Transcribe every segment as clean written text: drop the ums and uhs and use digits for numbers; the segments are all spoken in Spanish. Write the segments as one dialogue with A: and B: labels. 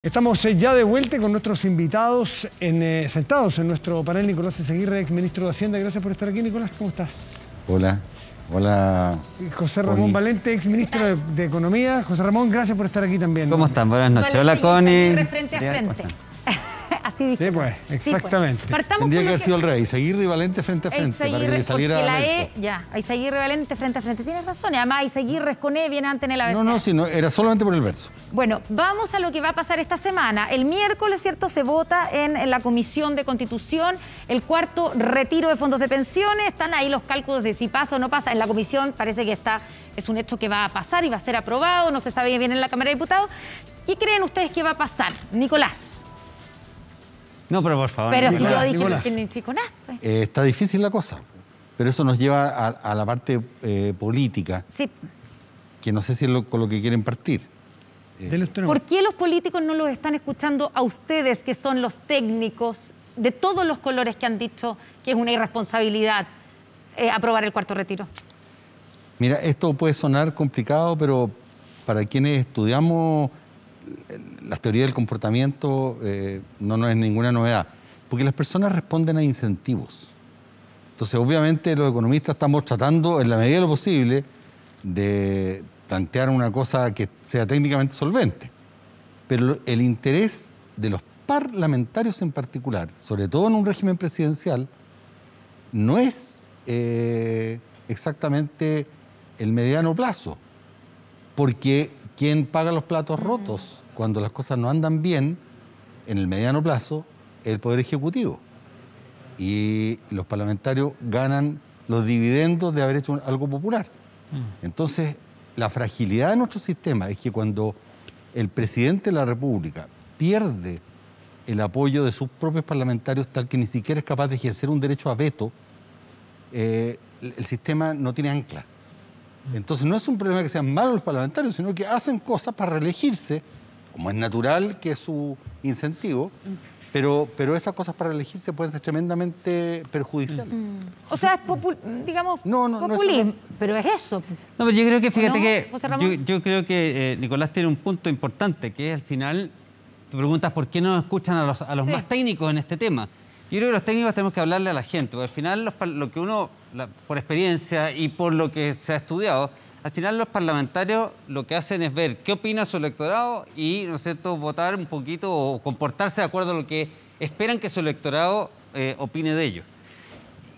A: Estamos ya de vuelta con nuestros invitados sentados en nuestro panel. Nicolás Eyzaguirre, ex ministro de Hacienda. Gracias por estar aquí, Nicolás. ¿Cómo estás?
B: Hola. Hola.
A: José Ramón Valente, ex ministro de Economía. José Ramón, gracias por estar aquí también.
C: ¿Cómo están? Buenas noches. Hola, Connie.
D: Frente a frente. Así dije.
A: Sí, pues, exactamente.
D: Sí, pues.
B: Tendría que haber sido el rey, Eyzaguirre y Valente frente a frente, para que le saliera
D: la
B: eso.
D: Ya, Eyzaguirre y Valente frente a frente. Tienes razón, y además Eyzaguirre con E viene antes en el abecedario.
B: No, sí, no, era solamente por el verso.
D: Bueno, vamos a lo que va a pasar esta semana. El miércoles, ¿cierto?, se vota en la Comisión de Constitución el cuarto retiro de fondos de pensiones. Están ahí los cálculos de si pasa o no pasa. En la Comisión parece que es un hecho que va a pasar y va a ser aprobado. No se sabe bien en la Cámara de Diputados. ¿Qué creen ustedes que va a pasar? Nicolás.
C: No, pero por favor.
D: Pero
C: Nicolás,
D: si yo
A: Nicolás.
D: dije Nicolás, pues.
B: Está difícil la cosa, pero eso nos lleva a la parte política,
D: Sí.
B: que no sé si es con lo que quieren partir.
A: Dele usted
D: ¿Por qué los políticos no los están escuchando a ustedes, que son los técnicos de todos los colores, que han dicho que es una irresponsabilidad aprobar el cuarto retiro?
B: Mira, esto puede sonar complicado, pero para quienes estudiamos las teorías del comportamiento no es ninguna novedad, porque las personas responden a incentivos. Entonces, obviamente, los economistas estamos tratando, en la medida de lo posible, de plantear una cosa que sea técnicamente solvente. Pero el interés de los parlamentarios en particular, sobre todo en un régimen presidencial, no es exactamente el mediano plazo, porque quien paga los platos rotos cuando las cosas no andan bien en el mediano plazo es el Poder Ejecutivo. Y los parlamentarios ganan los dividendos de haber hecho algo popular. Entonces, la fragilidad de nuestro sistema es que cuando el presidente de la República pierde el apoyo de sus propios parlamentarios, tal que ni siquiera es capaz de ejercer un derecho a veto, el sistema no tiene ancla. Entonces no es un problema que sean malos los parlamentarios, sino que hacen cosas para reelegirse, como es natural que es su incentivo, pero esas cosas para reelegirse pueden ser tremendamente perjudiciales.
D: O sea, es digamos, populismo, pero es eso.
C: No, pero yo creo que, fíjate
D: ¿No,
C: que,
D: José Ramón?
C: yo creo que Nicolás tiene un punto importante, que es al final, tú preguntas por qué no escuchan a los
D: Sí.
C: más técnicos en este tema. Yo creo que los técnicos tenemos que hablarle a la gente, porque al final lo que uno, por experiencia y por lo que se ha estudiado, al final los parlamentarios lo que hacen es ver qué opina su electorado y, ¿no es cierto?, votar un poquito o comportarse de acuerdo a lo que esperan que su electorado opine de ellos.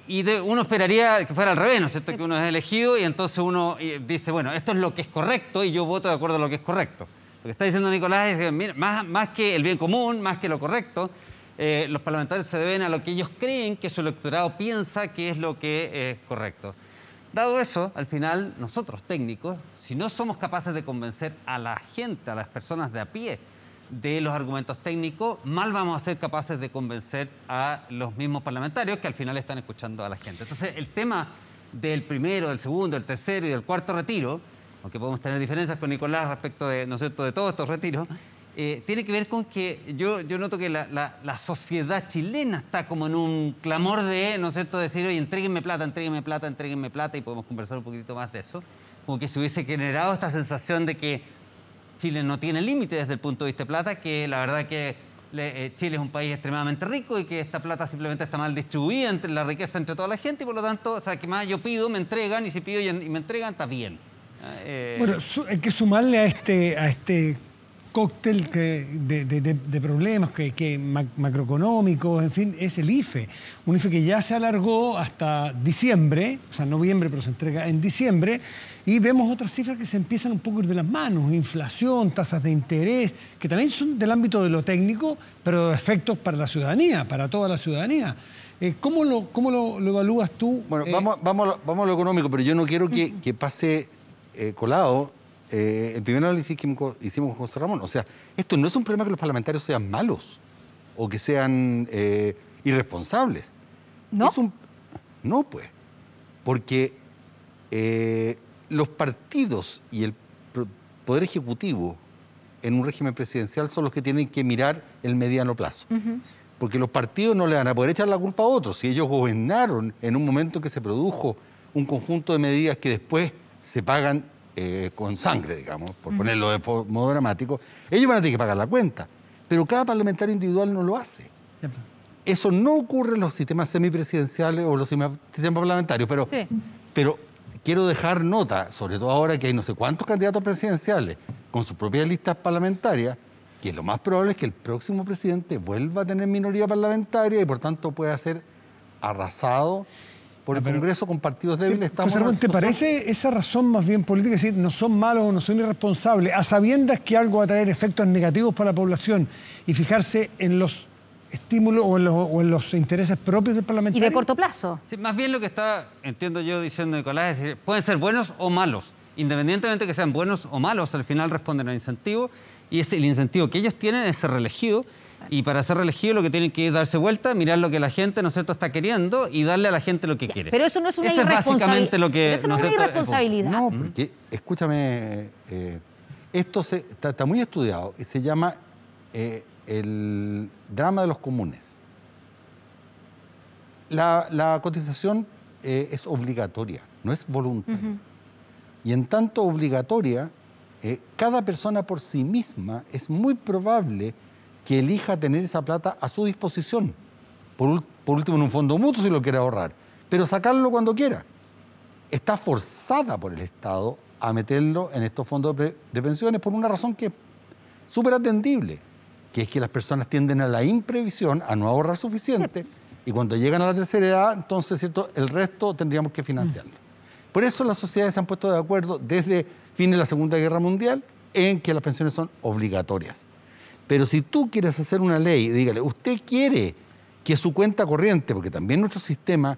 C: Y uno esperaría que fuera al revés, ¿no es cierto?, que uno es elegido y entonces uno dice, bueno, esto es lo que es correcto y yo voto de acuerdo a lo que es correcto. Lo que está diciendo Nicolás es que, mira, más que el bien común, más que lo correcto, los parlamentarios se deben a lo que ellos creen que su electorado piensa que es lo que es correcto. Dado eso, al final, nosotros técnicos, si no somos capaces de convencer a la gente, a las personas de a pie, de los argumentos técnicos, mal vamos a ser capaces de convencer a los mismos parlamentarios que al final están escuchando a la gente. Entonces, el tema del primero, del segundo, del tercero y del cuarto retiro, aunque podemos tener diferencias con Nicolás respecto de, ¿no es cierto?, de todos estos retiros, tiene que ver con que yo noto que la sociedad chilena está como en un clamor de, ¿no es cierto?, decir, oye, entréguenme plata, entréguenme plata, entréguenme plata, y podemos conversar un poquito más de eso. Como que se hubiese generado esta sensación de que Chile no tiene límite desde el punto de vista de plata, que la verdad que Chile es un país extremadamente rico y que esta plata simplemente está mal distribuida entre la riqueza entre toda la gente y por lo tanto, o sea, que más yo pido, me entregan, y si pido y me entregan, está bien.
A: Bueno, hay que sumarle a este cóctel de problemas macroeconómicos, en fin, es el IFE. Un IFE que ya se alargó hasta diciembre, o sea, noviembre, pero se entrega en diciembre, y vemos otras cifras que se empiezan un poco a ir de las manos: inflación, tasas de interés, que también son del ámbito de lo técnico, pero de efectos para la ciudadanía, para toda la ciudadanía. ¿Cómo lo evalúas tú?
B: Bueno, vamos a lo económico, pero yo no quiero que pase colado el primer análisis que hicimos con José Ramón. O sea, esto no es un problema que los parlamentarios sean malos o que sean irresponsables.
D: ¿No?
B: No, pues. Porque los partidos y el Poder Ejecutivo en un régimen presidencial son los que tienen que mirar el mediano plazo. Porque los partidos no le van a poder echar la culpa a otros. Si ellos gobernaron en un momento en que se produjo un conjunto de medidas que después se pagan con sangre, digamos, por ponerlo de modo dramático, ellos van a tener que pagar la cuenta. pero cada parlamentario individual no lo hace. Eso no ocurre en los sistemas semipresidenciales o los sistemas parlamentarios, pero quiero dejar nota, sobre todo ahora que hay no sé cuántos candidatos presidenciales con sus propias listas parlamentarias, que lo más probable es que el próximo presidente vuelva a tener minoría parlamentaria y por tanto pueda ser arrasado por el Congreso con partidos débiles.
A: José Ramón, ¿te parece esa razón más bien política, es decir, no son malos o no son irresponsables, a sabiendas que algo va a traer efectos negativos para la población y fijarse en los estímulos o en los intereses propios del parlamentario?
D: Y de corto plazo.
C: Sí, más bien lo que está, entiendo yo, diciendo Nicolás, es que pueden ser buenos o malos. Independientemente de que sean buenos o malos, al final responden al incentivo. Y el incentivo que ellos tienen es ser reelegido. Y para ser reelegido lo que tienen que es darse vuelta, mirar lo que la gente, ¿no es cierto?, está queriendo y darle a la gente lo que quiere.
D: Pero eso no es una
C: Eso es básicamente lo que...
D: Eso no es una irresponsabilidad.
B: No, porque, escúchame, esto está muy estudiado y se llama el drama de los comunes. La cotización es obligatoria, no es voluntaria. Y en tanto obligatoria, cada persona por sí misma es muy probable que elija tener esa plata a su disposición. Por último, en un fondo mutuo si lo quiere ahorrar, pero sacarlo cuando quiera. Está forzada por el Estado a meterlo en estos fondos de pensiones por una razón que es súper atendible, que es que las personas tienden a la imprevisión, a no ahorrar suficiente, y cuando llegan a la tercera edad, entonces, ¿cierto?, el resto tendríamos que financiarlo. Por eso las sociedades se han puesto de acuerdo desde fin de la Segunda Guerra Mundial en que las pensiones son obligatorias. Pero si tú quieres hacer una ley, dígale, usted quiere que su cuenta corriente, porque también nuestro sistema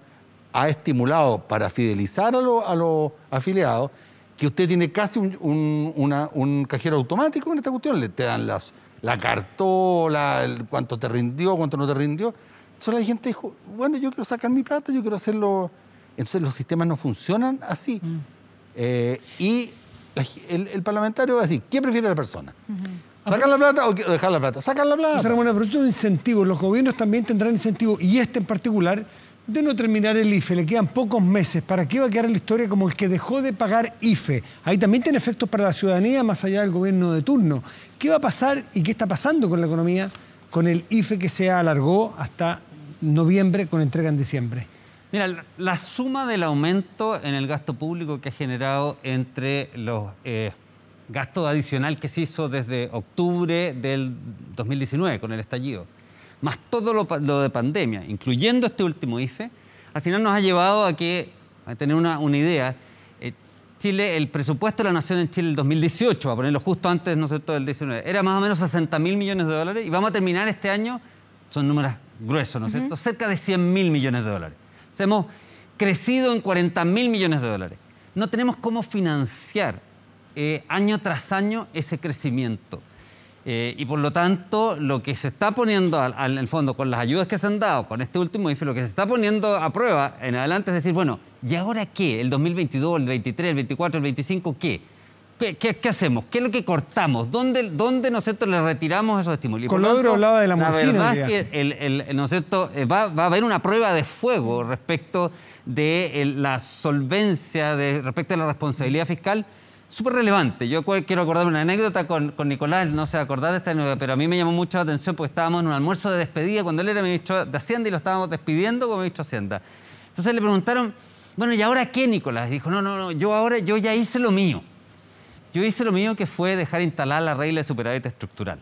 B: ha estimulado para fidelizar a los afiliados, que usted tiene casi un cajero automático en esta cuestión, te dan la cartola, cuánto te rindió, cuánto no te rindió. Entonces la gente dijo, bueno, yo quiero sacar mi plata, yo quiero hacerlo. Entonces los sistemas no funcionan así. Y el parlamentario va a decir, ¿qué prefiere la persona? ¿Sacar la plata o dejar la plata? ¡Sacar la plata!
A: Pero bueno, pero estos incentivos, los gobiernos también tendrán incentivos, y este en particular, de no terminar el IFE. Le quedan pocos meses. ¿Para qué va a quedar en la historia como el que dejó de pagar IFE? Ahí también tiene efectos para la ciudadanía, más allá del gobierno de turno. ¿Qué va a pasar y qué está pasando con la economía con el IFE que se alargó hasta noviembre con entrega en diciembre?
C: Mira, la suma del aumento en el gasto público que ha generado entre los gastos adicional que se hizo desde octubre del 2019 con el estallido, más todo lo de pandemia, incluyendo este último IFE, al final nos ha llevado a tener una idea. Chile, el presupuesto de la Nación en Chile el 2018, a ponerlo justo antes, ¿no es cierto?, del 19, era más o menos 60.000 millones de dólares y vamos a terminar este año, son números gruesos, ¿no es cierto?, cerca de 100.000 millones de dólares. O sea, hemos crecido en 40.000 millones de dólares. No tenemos cómo financiar año tras año ese crecimiento. Y por lo tanto, lo que se está poniendo en el fondo con las ayudas que se han dado, con este último IFE, lo que se está poniendo a prueba en adelante es decir, bueno, ¿y ahora qué? ¿El 2022, el 23, el 24, el 25, qué? ¿Qué hacemos? ¿Qué es lo que cortamos? ¿Dónde nosotros le retiramos esos estímulos?
A: Colodro hablaba de la morfina.
C: La verdad es que ¿no es cierto? Va a haber una prueba de fuego respecto de la solvencia, respecto de la responsabilidad fiscal, súper relevante. Yo quiero acordarme una anécdota con Nicolás, no se va a acordar de esta anécdota, pero a mí me llamó mucho la atención porque estábamos en un almuerzo de despedida cuando él era ministro de Hacienda y lo estábamos despidiendo como ministro de Hacienda. Entonces le preguntaron, bueno, ¿y ahora qué, Nicolás? Dijo, no, yo ya hice lo mío. Yo hice lo mío, que fue dejar instalada la regla de superávit estructural.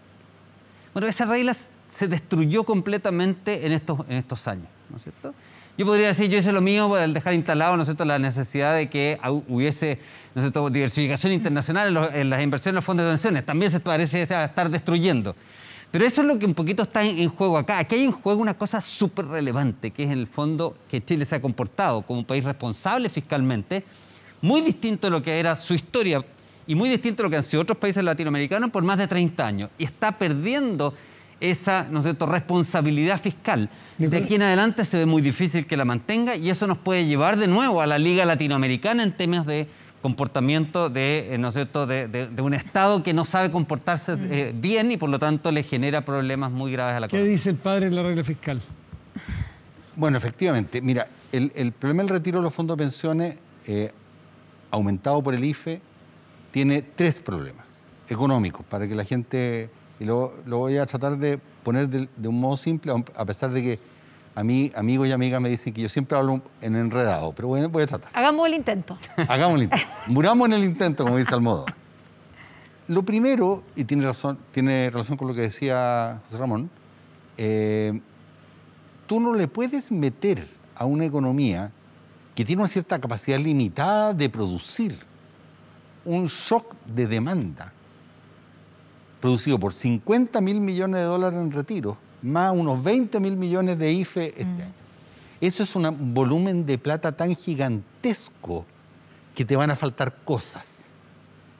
C: Bueno, esa regla se destruyó completamente en estos años, ¿no es cierto? Yo podría decir, yo hice lo mío al dejar instalado, ¿no es cierto?, la necesidad de que hubiese, ¿no es cierto?, diversificación internacional en las inversiones en los fondos de pensiones. También se parece estar destruyendo. Pero eso es lo que un poquito está en juego acá. Aquí hay en juego una cosa súper relevante, que es en el fondo que Chile se ha comportado como un país responsable fiscalmente, muy distinto de lo que era su historia y muy distinto de lo que han sido otros países latinoamericanos por más de 30 años. Y está perdiendo esa, ¿no es cierto?, responsabilidad fiscal. De aquí en adelante se ve muy difícil que la mantenga y eso nos puede llevar de nuevo a la Liga Latinoamericana en temas de comportamiento ¿no es cierto?, de un Estado que no sabe comportarse bien y por lo tanto le genera problemas muy graves a la economía.
A: ¿Qué dice el padre en la regla fiscal?
B: Bueno, efectivamente. Mira, el problema del retiro de los fondos de pensiones aumentado por el IFE tiene tres problemas económicos para que la gente y lo voy a tratar de poner de un modo simple, a pesar de que a mí, amigos y amigas me dicen que yo siempre hablo en enredado, pero bueno, voy a tratar.
D: Hagamos el intento.
B: Hagamos el intento. Muramos en el intento, como dice Almodóvar. Lo primero, y tiene relación con lo que decía José Ramón, tú no le puedes meter a una economía que tiene una cierta capacidad limitada de producir un shock de demanda producido por 50.000 millones de dólares en retiro, más unos 20.000 millones de IFE este año. Eso es un volumen de plata tan gigantesco que te van a faltar cosas.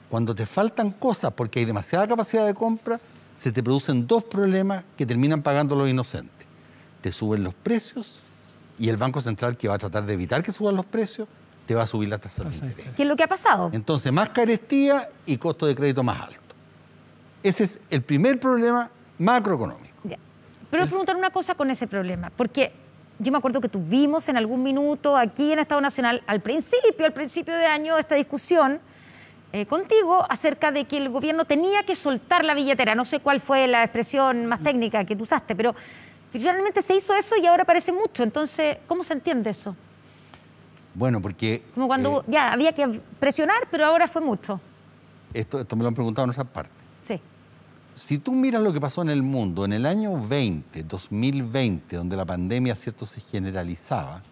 B: Cuando te faltan cosas porque hay demasiada capacidad de compra, se te producen dos problemas que terminan pagando los inocentes. Te suben los precios y el Banco Central, que va a tratar de evitar que suban los precios, te va a subir la tasa de interés.
D: ¿Qué es lo que ha pasado?
B: Entonces, más carestía y costo de crédito más alto. Ese es el primer problema macroeconómico.
D: Ya. Pero preguntar una cosa con ese problema, porque yo me acuerdo que tuvimos en algún minuto aquí en Estado Nacional, al principio de año, esta discusión contigo acerca de que el gobierno tenía que soltar la billetera. No sé cuál fue la expresión más técnica que tú usaste, pero finalmente se hizo eso y ahora parece mucho. Entonces, ¿cómo se entiende eso?
B: Bueno, porque...
D: Como cuando ya había que presionar, pero ahora fue mucho.
B: Esto me lo han preguntado en otras partes.
D: Sí.
B: Si tú miras lo que pasó en el mundo en el año 2020, donde la pandemia, ¿cierto?, se generalizaba,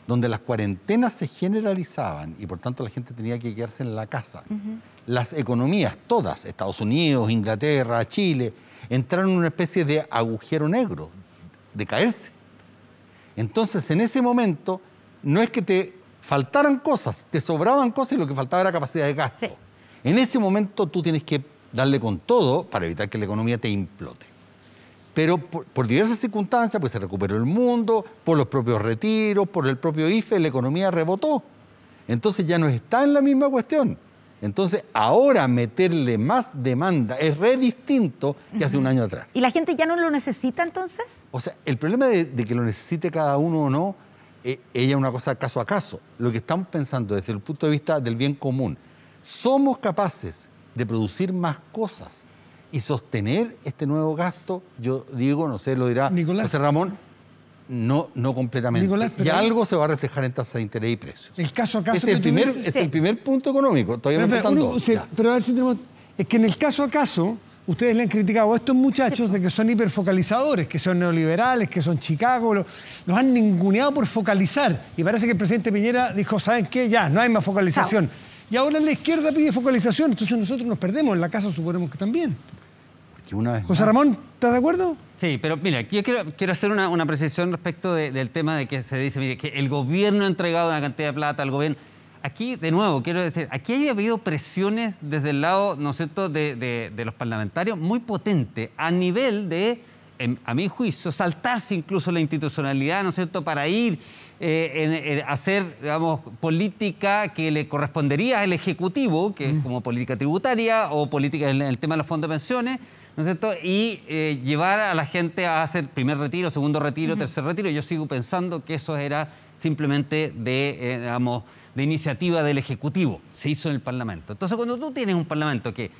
B: donde las cuarentenas se generalizaban y por tanto la gente tenía que quedarse en la casa, las economías todas, Estados Unidos, Inglaterra, Chile, entraron en una especie de agujero negro, de caerse. Entonces, en ese momento, no es que te faltaran cosas, te sobraban cosas y lo que faltaba era capacidad de gasto.
D: Sí.
B: En ese momento tú tienes que darle con todo para evitar que la economía te implote. Pero por diversas circunstancias, pues se recuperó el mundo, por los propios retiros, por el propio IFE, la economía rebotó. Entonces ya no está en la misma cuestión. Entonces ahora meterle más demanda es re distinto que hace un año atrás.
D: ¿Y la gente ya no lo necesita entonces?
B: O sea, el problema de que lo necesite cada uno o no, ella es una cosa caso a caso. Lo que estamos pensando desde el punto de vista del bien común, somos capaces de producir más cosas y sostener este nuevo gasto, yo digo, no sé, lo dirá
A: Nicolás.
B: José Ramón, no completamente.
A: Nicolás,
B: y algo se va a reflejar en tasa de interés y precios.
A: El caso a caso
B: Es el
A: que tú dices-
B: es el primer punto económico. Todavía me faltan dos. Ya.
A: pero a ver si tenemos... Es que en el caso a caso, ustedes le han criticado a estos muchachos de que son hiperfocalizadores, que son neoliberales, que son Chicago, los han ninguneado por focalizar. Y parece que el presidente Piñera dijo, ¿saben qué? Ya, no hay más focalización. Y ahora la izquierda pide focalización, entonces nosotros nos perdemos. En la casa suponemos que también.
B: Porque una vez
A: José
B: más,
A: Ramón, ¿estás de acuerdo?
C: Sí, pero mira, yo quiero hacer una precisión respecto del tema de que se dice, mire, que el gobierno ha entregado una cantidad de plata al gobierno. Aquí, de nuevo, quiero decir, aquí ha habido presiones desde el lado, ¿no es cierto?, de los parlamentarios muy potentes a nivel de, a mi juicio, saltarse incluso la institucionalidad, ¿no es cierto?, para ir a hacer, digamos, política que le correspondería al Ejecutivo, que es como política tributaria o política en el tema de los fondos de pensiones, ¿no es cierto? Y llevar a la gente a hacer primer retiro, segundo retiro, tercer retiro. Yo sigo pensando que eso era simplemente digamos, de iniciativa del Ejecutivo. Se hizo en el Parlamento. Entonces, cuando tú tienes un Parlamento que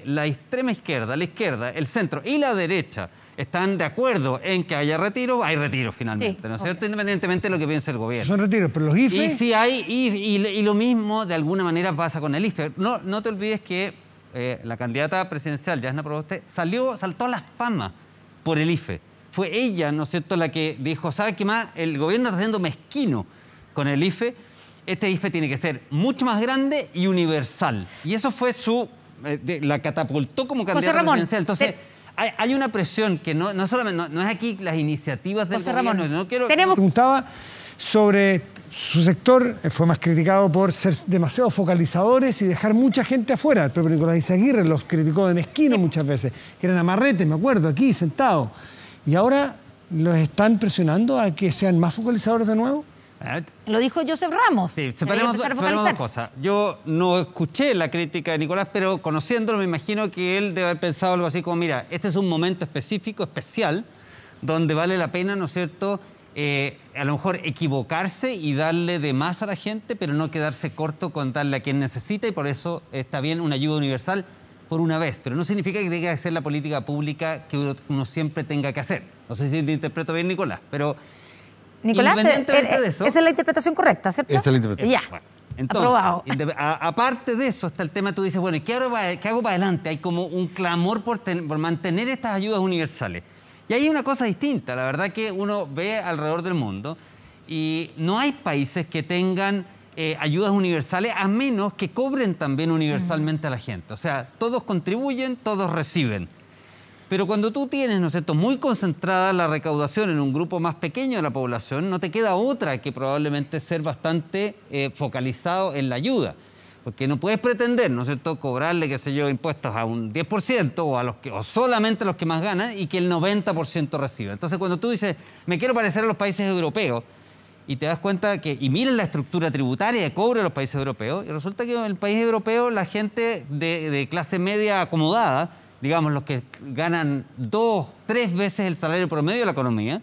C: la extrema izquierda, la izquierda, el centro y la derecha están de acuerdo en que haya retiro, hay retiro finalmente,
D: Sí,
C: ¿no es cierto? Independientemente de lo que piense el gobierno.
A: Son retiros, pero los IFE...
C: Y sí hay, y lo mismo de alguna manera pasa con el IFE. No te olvides que la candidata presidencial, Yasna Proboste, saltó a la fama por el IFE. Fue ella, ¿no es cierto?, la que dijo, ¿sabe qué más? El gobierno está siendo mezquino con el IFE. Este IFE tiene que ser mucho más grande y universal. Y eso fue la catapultó como candidata
D: Ramón,
C: presidencial. Entonces, hay una presión que no solamente no es aquí las iniciativas del
D: José
C: gobierno.
D: Ramón,
C: No quiero,
D: tenemos-
A: Preguntaba sobre su sector, fue más criticado por ser demasiado focalizadores y dejar mucha gente afuera. El propio Nicolás Izaguirre los criticó de mezquino muchas veces, que eran amarretes, me acuerdo, aquí sentados. Y ahora los están presionando a que sean más focalizadores de nuevo.
D: Lo dijo Joseph Ramos.
C: Sí,
D: Debería
C: separemos
D: empezar a
C: dos
D: focalizar.
C: cosas. Yo no escuché la crítica de Nicolás, pero conociéndolo me imagino que él debe haber pensado algo así como, mira, este es un momento específico, especial, donde vale la pena, ¿no es cierto?, a lo mejor equivocarse y darle de más a la gente, pero no quedarse corto con darle a quien necesita, y por eso está bien una ayuda universal por una vez, pero no significa que tenga que ser la política pública que uno siempre tenga que hacer. No sé si te interpreto bien, Nicolás, pero
D: Nicolás,
C: independientemente de eso...
D: esa es la interpretación correcta, ¿cierto?
B: Esa es la interpretación.
D: Ya.
C: Bueno, entonces,
D: aprobado.
C: Aparte de eso está el tema, tú dices, bueno, ¿y qué hago para adelante? Hay como un clamor por mantener estas ayudas universales. Y hay una cosa distinta, la verdad que uno ve alrededor del mundo y no hay países que tengan ayudas universales a menos que cobren también universalmente a la gente. O sea, todos contribuyen, todos reciben. Pero cuando tú tienes, ¿no es cierto?, muy concentrada la recaudación en un grupo más pequeño de la población, no te queda otra que probablemente ser bastante focalizado en la ayuda. Porque no puedes pretender, ¿no es cierto?, cobrarle, qué sé yo, impuestos a un 10% o solamente a los que más ganan y que el 90% reciba. Entonces, cuando tú dices, me quiero parecer a los países europeos, y te das cuenta que, y miren la estructura tributaria de cobro de los países europeos, y resulta que en el país europeo la gente de clase media acomodada, digamos, los que ganan 2, 3 veces el salario promedio de la economía,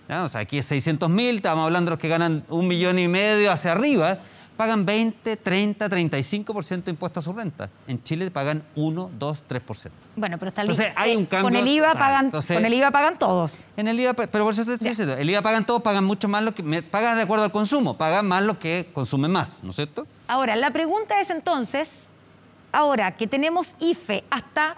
C: ¿ya? O sea, aquí es 600.000, estamos hablando de los que ganan 1,5 millones hacia arriba, pagan 20, 30, 35% de impuestos a su renta. En Chile pagan 1, 2, 3%.
D: Bueno, pero está
C: Entonces, hay un cambio
D: con el IVA
C: total.
D: pagan,
C: Entonces,
D: con el IVA pagan todos.
C: En el IVA, pero por eso te estoy diciendo, el IVA pagan todos, pagan mucho más lo que... Pagan de acuerdo al consumo, pagan más lo que consumen más, ¿no es cierto?
D: Ahora, la pregunta es entonces, ahora que tenemos IFE hasta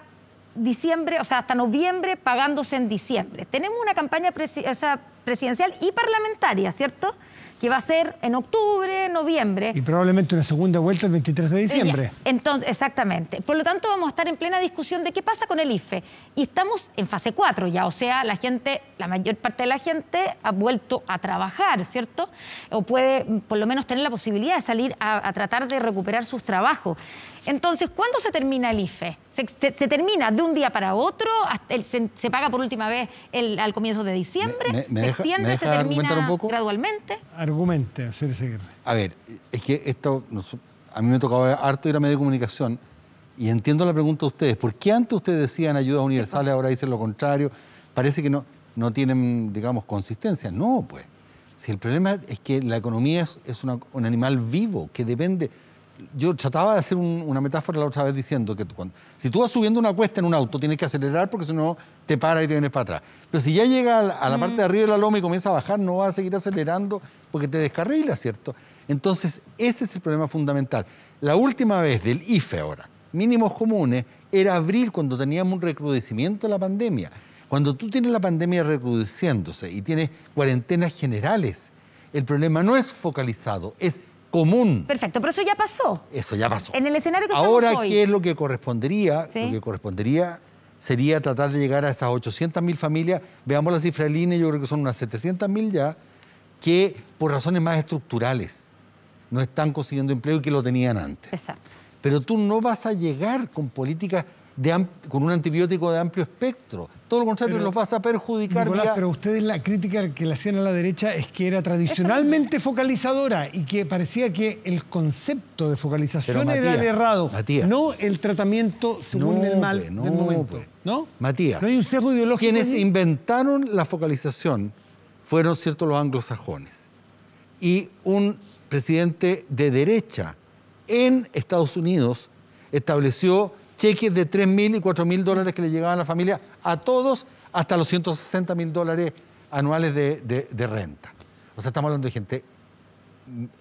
D: diciembre, o sea, hasta noviembre pagándose en diciembre, tenemos una campaña presidencial y parlamentaria, ¿cierto?, que va a ser en octubre, noviembre.
A: Y probablemente una segunda vuelta el 23 de diciembre.
D: Entonces, exactamente. Por lo tanto, vamos a estar en plena discusión de qué pasa con el IFE. Y estamos en fase 4 ya, o sea, la mayor parte de la gente ha vuelto a trabajar, ¿cierto? O puede, por lo menos, tener la posibilidad de salir a tratar de recuperar sus trabajos. Entonces, ¿cuándo se termina el IFE? ¿Se termina de un día para otro? ¿Se paga por última vez al comienzo de diciembre? ¿Se extiende? ¿Se termina gradualmente?
A: Argumente, señor Seguirre.
B: A ver, es que esto, a mí me tocaba harto ir a medio de comunicación y entiendo la pregunta de ustedes. ¿Por qué antes ustedes decían ayudas universales, ahora dicen lo contrario? Parece que no tienen, digamos, consistencia. No, pues. Si el problema es que la economía es un animal vivo que depende... Yo trataba de hacer una metáfora la otra vez diciendo que si tú vas subiendo una cuesta en un auto, tienes que acelerar porque si no te paras y te vienes para atrás. Pero si ya llega a la parte de arriba de la loma y comienza a bajar, no vas a seguir acelerando porque te descarrila, ¿cierto? Entonces, ese es el problema fundamental. La última vez del IFE ahora, mínimos comunes, era abril cuando teníamos un recrudecimiento de la pandemia. Cuando tú tienes la pandemia recrudeciéndose y tienes cuarentenas generales, el problema no es focalizado, es común.
D: Perfecto, pero eso ya pasó.
B: Eso ya pasó.
D: En el escenario que estamos
B: ahora,
D: hoy.
B: ¿qué es lo que correspondería?
D: ¿Sí?
B: Lo que correspondería sería tratar de llegar a esas 800.000 familias, veamos la cifra del INE, yo creo que son unas 700.000 ya, que por razones más estructurales no están consiguiendo empleo y que lo tenían antes.
D: Exacto.
B: Pero tú no vas a llegar con políticas con un antibiótico de amplio espectro. Todo lo contrario, los vas a perjudicar.
A: Nicolás, pero ustedes la crítica que le hacían a la derecha es que era tradicionalmente focalizadora y que parecía que el concepto de focalización era el errado, no el tratamiento según el mal del momento. ¿No?
B: Matías,
A: no hay un sesgo ideológico.
B: Quienes inventaron la focalización fueron, cierto, los anglosajones. Y un presidente de derecha en Estados Unidos estableció cheques de $3.000 y $4.000 que le llegaban a la familia, a todos, hasta los $160.000 anuales de renta. O sea, estamos hablando de gente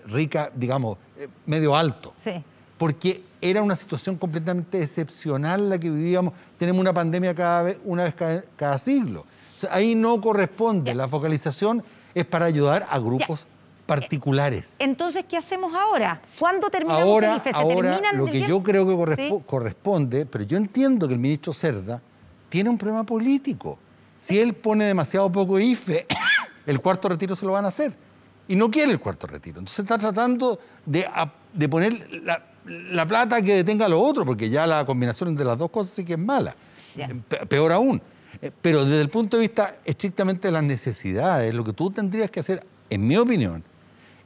B: rica, digamos, medio alto.
D: Sí.
B: Porque era una situación completamente excepcional la que vivíamos. Tenemos una pandemia una vez cada siglo. O sea, ahí no corresponde. La focalización es para ayudar a grupos particulares.
D: Entonces, ¿qué hacemos ahora? ¿Cuándo terminamos el IFE?
B: Ahora lo que yo creo que corresponde, pero yo entiendo que el ministro Cerda tiene un problema político. Si él pone demasiado poco IFE, el cuarto retiro se lo van a hacer. Y no quiere el cuarto retiro. Entonces está tratando de poner la plata que detenga a lo otro, porque ya la combinación de las dos cosas sí que es mala. Peor aún. Pero desde el punto de vista estrictamente de las necesidades, lo que tú tendrías que hacer, en mi opinión,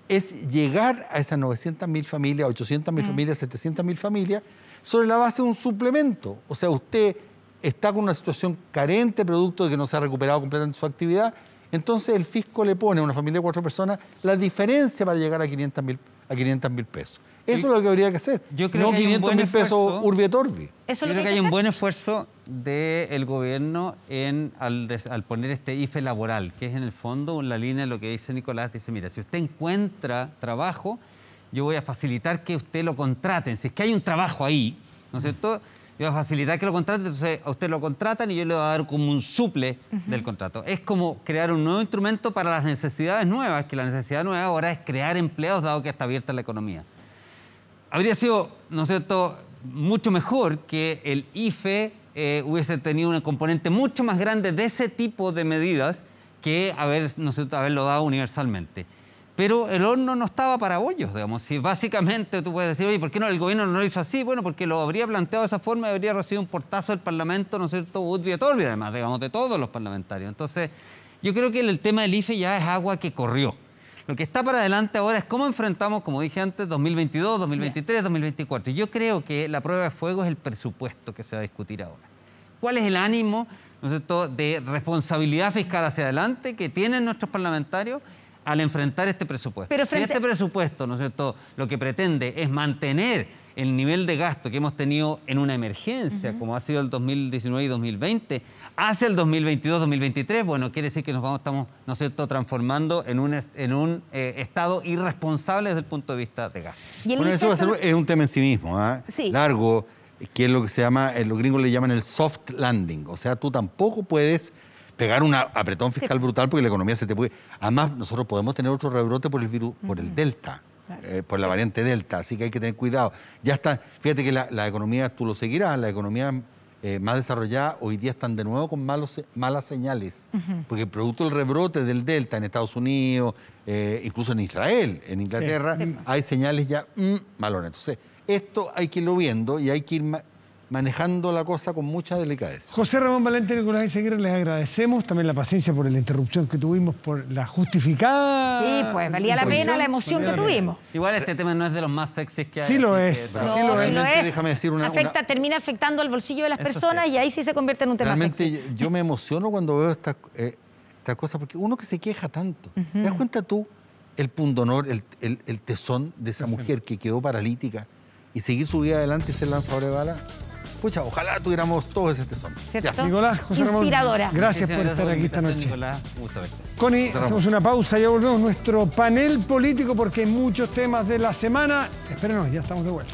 B: es llegar a esas 900.000 familias, 800.000 familias, 700.000 familias, sobre la base de un suplemento. O sea, usted está con una situación carente, producto de que no se ha recuperado completamente su actividad, entonces el fisco le pone a una familia de 4 personas la diferencia para llegar a a 500.000 pesos. Eso es lo que habría que hacer.
C: Yo creo
B: no
C: que hay un
B: 500.000
C: buen
B: pesos
C: esfuerzo.
B: urbi et orbi.
D: Eso
C: Yo
D: es lo
C: creo que hay
D: que
C: un buen esfuerzo del gobierno al poner este IFE laboral, que es en el fondo la línea de lo que dice Nicolás. Dice, mira, si usted encuentra trabajo, yo voy a facilitar que usted lo contraten. Si es que hay un trabajo ahí, ¿no es cierto? Yo voy a facilitar que lo contraten, entonces a usted lo contratan y yo le voy a dar como un suple del contrato. Es como crear un nuevo instrumento para las necesidades nuevas, que la necesidad nueva ahora es crear empleos, dado que está abierta la economía. Habría sido, ¿no es cierto?, mucho mejor que el IFE hubiese tenido un componente mucho más grande de ese tipo de medidas que haberlo dado universalmente. Pero el horno no estaba para bollos, digamos. Si básicamente tú puedes decir, oye, ¿por qué no el gobierno no lo hizo así? Bueno, porque lo habría planteado de esa forma y habría recibido un portazo del Parlamento, ¿no es cierto?, urbi et orbi, además, digamos, de todos los parlamentarios. Entonces, yo creo que el tema del IFE ya es agua que corrió. Lo que está para adelante ahora es cómo enfrentamos, como dije antes, 2022, 2023, 2024. Y yo creo que la prueba de fuego es el presupuesto que se va a discutir ahora. ¿Cuál es el ánimo, ¿no es cierto?, de responsabilidad fiscal hacia adelante que tienen nuestros parlamentarios al enfrentar este presupuesto?
D: Pero
C: Si este presupuesto, ¿no es cierto?, lo que pretende es mantener el nivel de gasto que hemos tenido en una emergencia, como ha sido el 2019 y 2020, hacia el 2022-2023, bueno, quiere decir que estamos, ¿no es cierto?, transformando en un Estado irresponsable desde el punto de vista de gasto.
B: Bueno, eso va a ser es un tema en sí mismo, ¿eh?
D: Sí.
B: Largo, que es lo que se llama, los gringos le llaman el soft landing. O sea, tú tampoco puedes pegar un apretón fiscal brutal porque la economía se te puede... Además, nosotros podemos tener otro rebrote por el virus, por el Delta. Por la variante Delta, así que hay que tener cuidado. Ya está, fíjate que la economía, tú lo seguirás, la economía más desarrollada hoy día están de nuevo con malas señales, porque producto del rebrote del Delta en Estados Unidos, incluso en Israel, en Inglaterra, hay señales ya malonas. Entonces, esto hay que irlo viendo y hay que ir manejando la cosa con mucha delicadeza.
A: José Ramón Valente y Nicolás Eyzaguirre, les agradecemos también la paciencia por la interrupción que tuvimos, por la justificada...
D: Sí, pues valía la pena la emoción que tuvimos.
C: Igual este tema no es de los más sexys que hay.
A: Sí lo
C: así
A: es,
C: que-
A: sí lo es.
B: Realmente, déjame decir
D: Termina afectando al bolsillo de las
C: Eso
D: personas
C: sí.
D: y ahí sí se convierte en un tema
B: Realmente
D: sexy.
B: yo me emociono cuando veo estas cosas, porque uno que se queja tanto. ¿Te das cuenta tú el pundonor, el tesón de esa mujer que quedó paralítica y seguir su vida adelante y ser lanzadora de bala? Pucha, ojalá tuviéramos todo ese tesón.
D: ¿Cierto?
A: Nicolás, José Ramón,
D: Inspiradora.
A: gracias por
C: Muchísimas
A: estar
C: por
A: aquí
C: la
A: esta
C: invitación,
A: noche.
C: Nicolás. Un gusto verte.
A: Connie,
B: Cerramos.
A: hacemos una pausa, ya volvemos. Nuestro panel político porque hay muchos temas de la semana. Espérenos, ya estamos de vuelta.